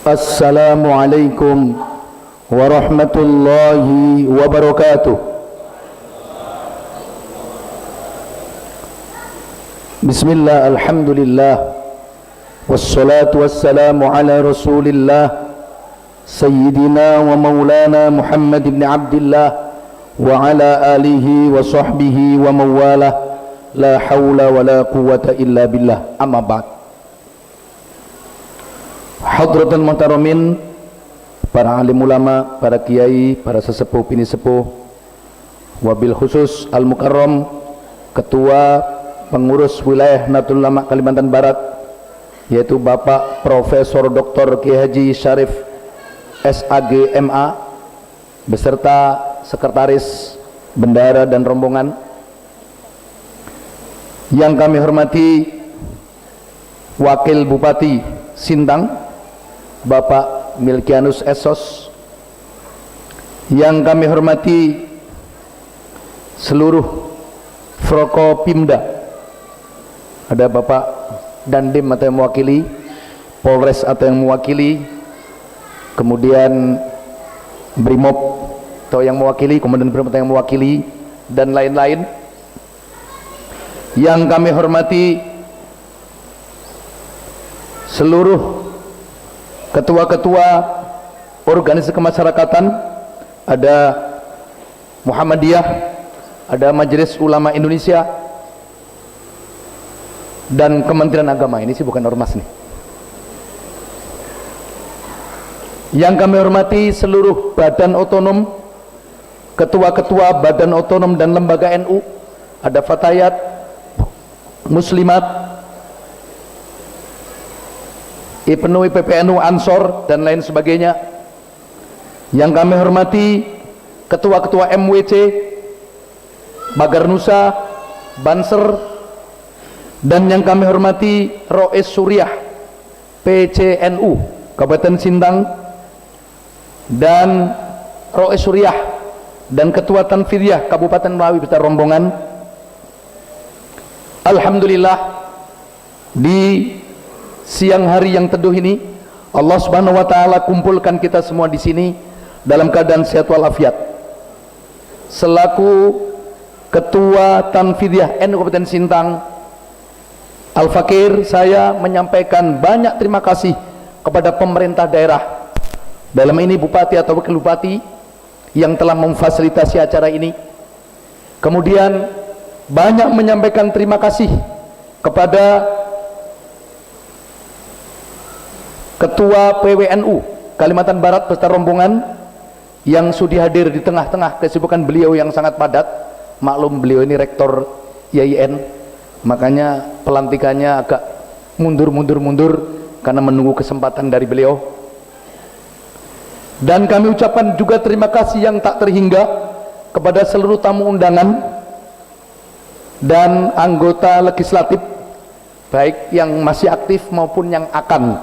Assalamualaikum warahmatullahi wabarakatuh. Bismillah, alhamdulillah, wassalatu wassalamu ala rasulillah Sayyidina wa maulana Muhammad ibn Abdillah wa ala alihi wa sahbihi wa mawalah. La hawla wa la quwwata illa billah. Amma ba'd. Hadratul muhtaramin, para alim ulama, para kiai, para sesepuh bini sepuh, wabil khusus al-mukarram ketua pengurus wilayah Nahdlatul Ulama Kalimantan Barat, yaitu Bapak Profesor Dr. Kiai Haji Syarif SAG MA beserta sekretaris, bendara dan rombongan. Yang kami hormati Wakil Bupati Sintang Bapak Milkianus Esos, yang kami hormati seluruh Frokopimda, ada Bapak Dandim atau yang mewakili, Polres atau yang mewakili, kemudian Brimob atau yang mewakili, kemudian Brimob atau yang mewakili, dan lain-lain. Yang kami hormati seluruh ketua-ketua organisasi kemasyarakatan, ada Muhammadiyah, ada Majelis Ulama Indonesia, dan Kementerian Agama. Ini sih bukan ormas nih. Yang kami hormati seluruh badan otonom, ketua-ketua badan otonom dan lembaga NU, ada Fatayat, Muslimat, IPNU, IPPNU, Ansor, dan lain sebagainya. Yang kami hormati ketua-ketua MWC, Bagar Nusa, Banser, dan yang kami hormati Rois Suriah PCNU Kabupaten Sintang, dan Rois Suriah dan Ketua Tanfidiyah Kabupaten Melawi beserta rombongan. Alhamdulillah, di siang hari yang teduh ini Allah Subhanahu wa taala kumpulkan kita semua di sini dalam keadaan sehat walafiat. Selaku Ketua Tanfidiyah NU Kabupaten Sintang Al-Fakir, saya menyampaikan banyak terima kasih kepada pemerintah daerah, dalam ini Bupati atau Wakil Bupati, yang telah memfasilitasi acara ini. Kemudian banyak menyampaikan terima kasih kepada Ketua PWNU Kalimantan Barat beserta rombongan yang sudah hadir di tengah-tengah kesibukan beliau yang sangat padat. Maklum beliau ini rektor IAIN, makanya pelantikannya agak mundur karena menunggu kesempatan dari beliau. Dan kami ucapkan juga terima kasih yang tak terhingga kepada seluruh tamu undangan dan anggota legislatif, baik yang masih aktif maupun yang akan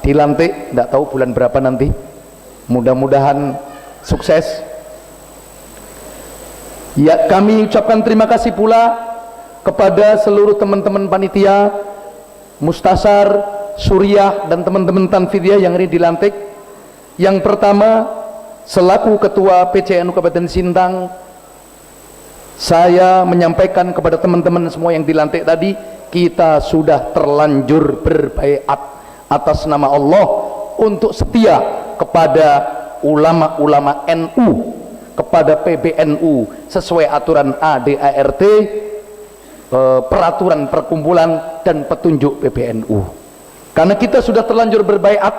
dilantik, tidak tahu bulan berapa nanti. Mudah-mudahan sukses. Ya, kami ucapkan terima kasih pula kepada seluruh teman-teman panitia, Mustasar, Suriah, dan teman-teman Tanfidiyah yang ini dilantik. Yang pertama, selaku Ketua PCNU Kabupaten Sintang, saya menyampaikan kepada teman-teman semua yang dilantik tadi, kita sudah terlanjur berbaiat atas nama Allah untuk setia kepada ulama-ulama NU, kepada PBNU sesuai aturan ADART, peraturan perkumpulan dan petunjuk PBNU. Karena kita sudah terlanjur berbaiat,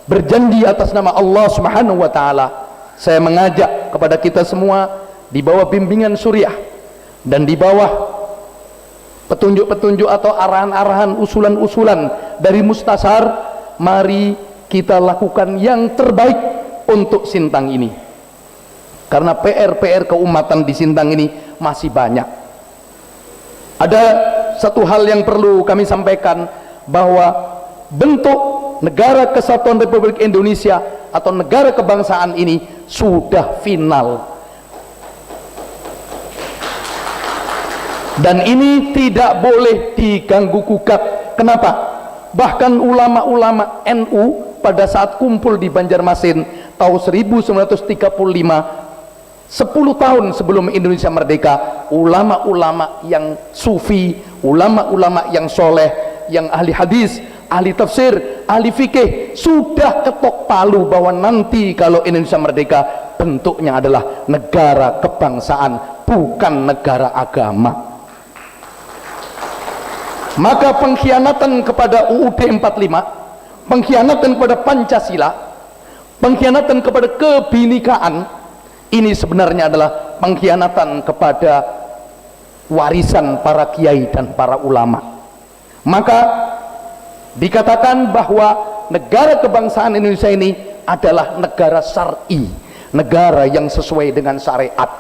berjanji atas nama Allah Subhanahu wa taala, saya mengajak kepada kita semua di bawah bimbingan Suriah dan di bawah petunjuk-petunjuk atau arahan-arahan, usulan-usulan dari Mustasar, mari kita lakukan yang terbaik untuk Sintang ini, karena PR keumatan di Sintang ini masih banyak. Ada satu hal yang perlu kami sampaikan, bahwa bentuk negara kesatuan Republik Indonesia atau negara kebangsaan ini sudah final, dan ini tidak boleh diganggu gugat. Kenapa? Bahkan ulama-ulama NU pada saat kumpul di Banjarmasin tahun 1935, 10 tahun sebelum Indonesia merdeka, ulama-ulama yang sufi, ulama-ulama yang soleh, yang ahli hadis, ahli tafsir, ahli fikih sudah ketok palu bahwa nanti kalau Indonesia merdeka bentuknya adalah negara kebangsaan, bukan negara agama. Maka pengkhianatan kepada UUD 45, pengkhianatan kepada Pancasila, pengkhianatan kepada kebinekaan, ini sebenarnya adalah pengkhianatan kepada warisan para kiai dan para ulama. Maka dikatakan bahwa negara kebangsaan Indonesia ini adalah negara syar'i, negara yang sesuai dengan syariat.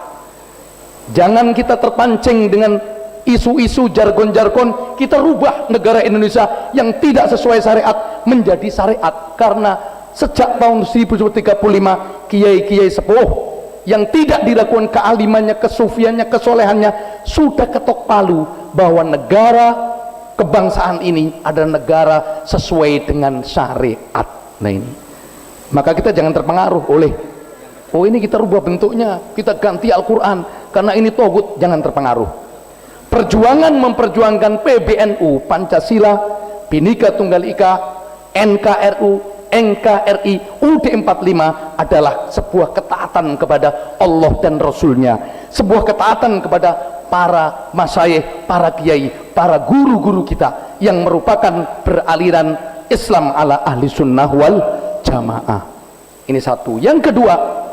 Jangan kita terpancing dengan isu-isu jargon-jargon, kita rubah negara Indonesia yang tidak sesuai syariat menjadi syariat. Karena sejak tahun 1935 kiai-kiai sepuh yang tidak dilakukan kealimannya, kesufiannya, kesolehannya sudah ketok palu bahwa negara kebangsaan ini adalah negara sesuai dengan syariat. Nah ini, maka kita jangan terpengaruh oleh ini kita rubah bentuknya, kita ganti Al-Quran karena ini togut. Jangan terpengaruh. Perjuangan memperjuangkan PBNU, Pancasila, Bhinneka Tunggal Ika, NKRU, NKRI, UUD 45 adalah sebuah ketaatan kepada Allah dan Rasulnya, sebuah ketaatan kepada para masyayikh, para kiai, para guru-guru kita yang merupakan beraliran Islam ala ahli sunnah wal jamaah. Ini satu. Yang kedua,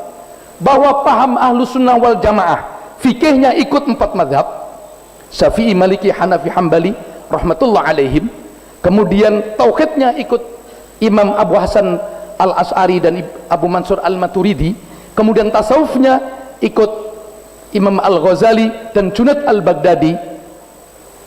bahwa paham ahlu sunnah wal jamaah fikihnya ikut 4 madhab, Syafi'i, Maliki, Hanafi, Hambali rahmatullah alaihim. Kemudian tauhidnya ikut Imam Abu Hasan Al-As'ari dan Abu Mansur Al-Maturidi. Kemudian tasawufnya ikut Imam Al-Ghazali dan Junaid Al-Baghdadi.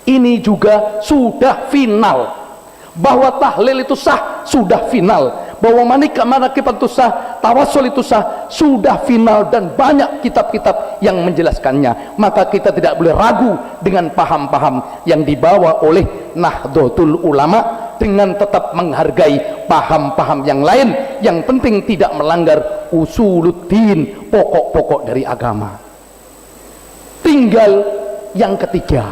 Ini juga sudah final bahwa tahlil itu sah, sudah final. Bahwa manakib itu sah, tawassul itu sah, sudah final, dan banyak kitab-kitab yang menjelaskannya. Maka kita tidak boleh ragu dengan paham-paham yang dibawa oleh Nahdlatul Ulama, dengan tetap menghargai paham-paham yang lain. Yang penting tidak melanggar usuluddin, pokok-pokok dari agama. Tinggal yang ketiga,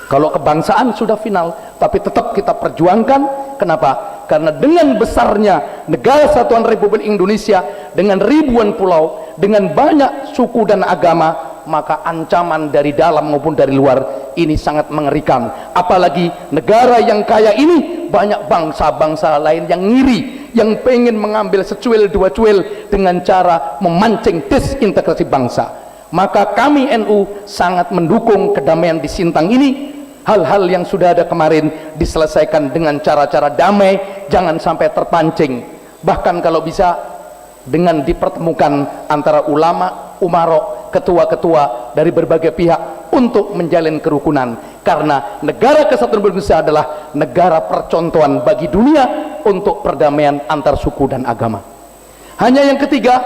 kalau kebangsaan sudah final, tapi tetap kita perjuangkan. Kenapa? Karena dengan besarnya negara Kesatuan Republik Indonesia, dengan ribuan pulau, dengan banyak suku dan agama, maka ancaman dari dalam maupun dari luar ini sangat mengerikan. Apalagi negara yang kaya ini banyak bangsa-bangsa lain yang ngiri, yang pengen mengambil secuil dua cuil dengan cara memancing disintegrasi bangsa. Maka kami NU sangat mendukung kedamaian di Sintang ini. Hal-hal yang sudah ada kemarin diselesaikan dengan cara-cara damai, jangan sampai terpancing. Bahkan kalau bisa dengan dipertemukan antara ulama, umaro, ketua-ketua dari berbagai pihak untuk menjalin kerukunan. Karena negara Kesatuan Republik Indonesia adalah negara percontohan bagi dunia untuk perdamaian antar suku dan agama. Hanya yang ketiga,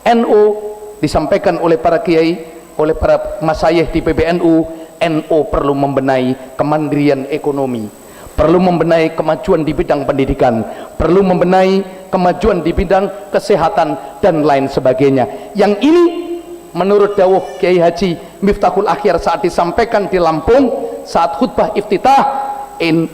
NU disampaikan oleh para kiai, oleh para masyayikh di PBNU, NU perlu membenahi kemandirian ekonomi, perlu membenahi kemajuan di bidang pendidikan, perlu membenahi kemajuan di bidang kesehatan dan lain sebagainya. Yang ini menurut dawuh Kiai Haji Miftahul Akhir saat disampaikan di Lampung saat khutbah iftitah,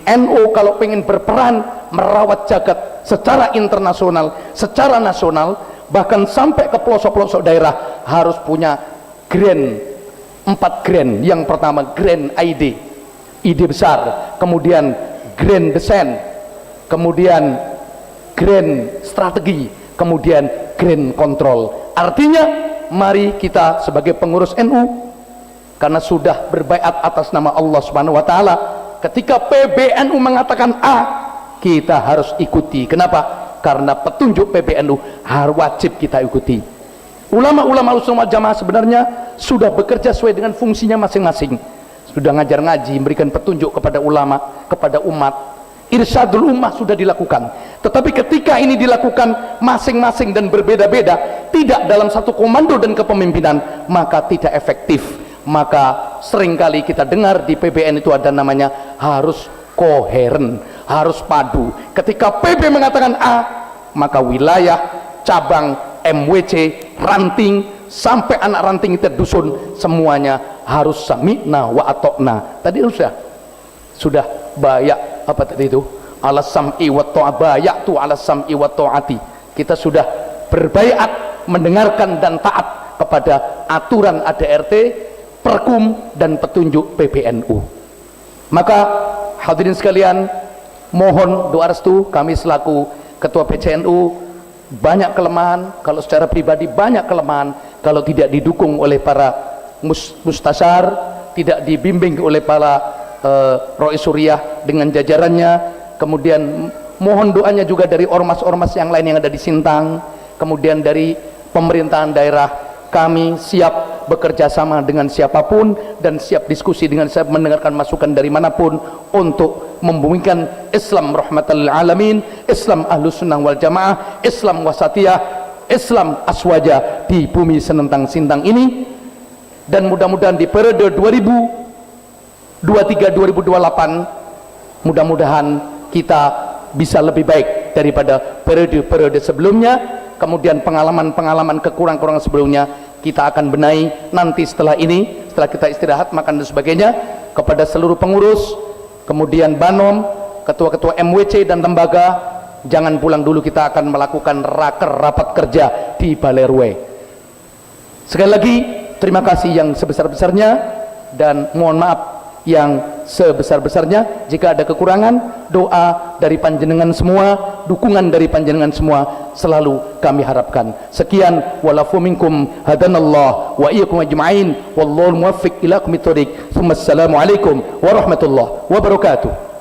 NU kalau pengen berperan merawat jagat secara internasional, secara nasional, bahkan sampai ke pelosok-pelosok daerah, harus punya grand 4 grand. Yang pertama grand ide besar, kemudian grand desain, kemudian grand strategi, kemudian grand kontrol. Artinya mari kita sebagai pengurus NU, karena sudah berbaiat atas nama Allah Subhanahu wa taala, ketika PBNU mengatakan A, kita harus ikuti. Kenapa? Karena petunjuk PBNU harus wajib kita ikuti. Ulama-ulama Ahlussunnah wal Jamaah sebenarnya sudah bekerja sesuai dengan fungsinya masing-masing. Sudah ngajar ngaji, memberikan petunjuk kepada ulama, kepada umat. Irsyadul ummah sudah dilakukan. Tetapi ketika ini dilakukan masing-masing dan berbeda-beda, tidak dalam satu komando dan kepemimpinan, maka tidak efektif. Maka seringkali kita dengar di PBN itu ada namanya harus koheren, harus padu. Ketika PB mengatakan A, maka wilayah, cabang, MWC, ranting, sampai anak ranting itu dusun, semuanya harus sami'na wa atokna. Tadi sudah bayak apa tadi itu? Alas sam'i wa ta'ati, bayak tu alas sam'i wa ta'ati. Kita sudah berbaiat mendengarkan dan taat kepada aturan ADRT, Perkum dan petunjuk PBNU. Maka hadirin sekalian, mohon doa restu. Kami selaku ketua PCNU banyak kelemahan, kalau secara pribadi banyak kelemahan kalau tidak didukung oleh para mustasyar, tidak dibimbing oleh para Rois Suriah dengan jajarannya. Kemudian mohon doanya juga dari ormas-ormas yang lain yang ada di Sintang, kemudian dari pemerintahan daerah. Kami siap bekerja sama dengan siapapun dan siap diskusi dengan siap mendengarkan masukan dari manapun untuk membumikan Islam rahmatal alamin, Islam ahlus sunnah wal jamaah, Islam wasatiyah, Islam aswaja di bumi senentang Sintang ini. Dan mudah-mudahan di periode 2023-2028 mudah-mudahan kita bisa lebih baik daripada periode-periode sebelumnya. Kemudian pengalaman-pengalaman kekurangan-kekurangan sebelumnya kita akan benahi nanti setelah ini, setelah kita istirahat makan dan sebagainya. Kepada seluruh pengurus, kemudian Banom, ketua-ketua MWC dan lembaga, jangan pulang dulu, kita akan melakukan rapat kerja di Balai Rue. Sekali lagi terima kasih yang sebesar-besarnya dan mohon maaf yang sebesar-besarnya jika ada kekurangan. Doa dari panjenengan semua, dukungan dari panjenengan semua selalu kami harapkan. Sekian, walafu minkum hadanallah wa iyyakum ajma'in wallahu muwaffiq ila aqwamit thoriq. Assalamualaikum warahmatullahi wabarakatuh.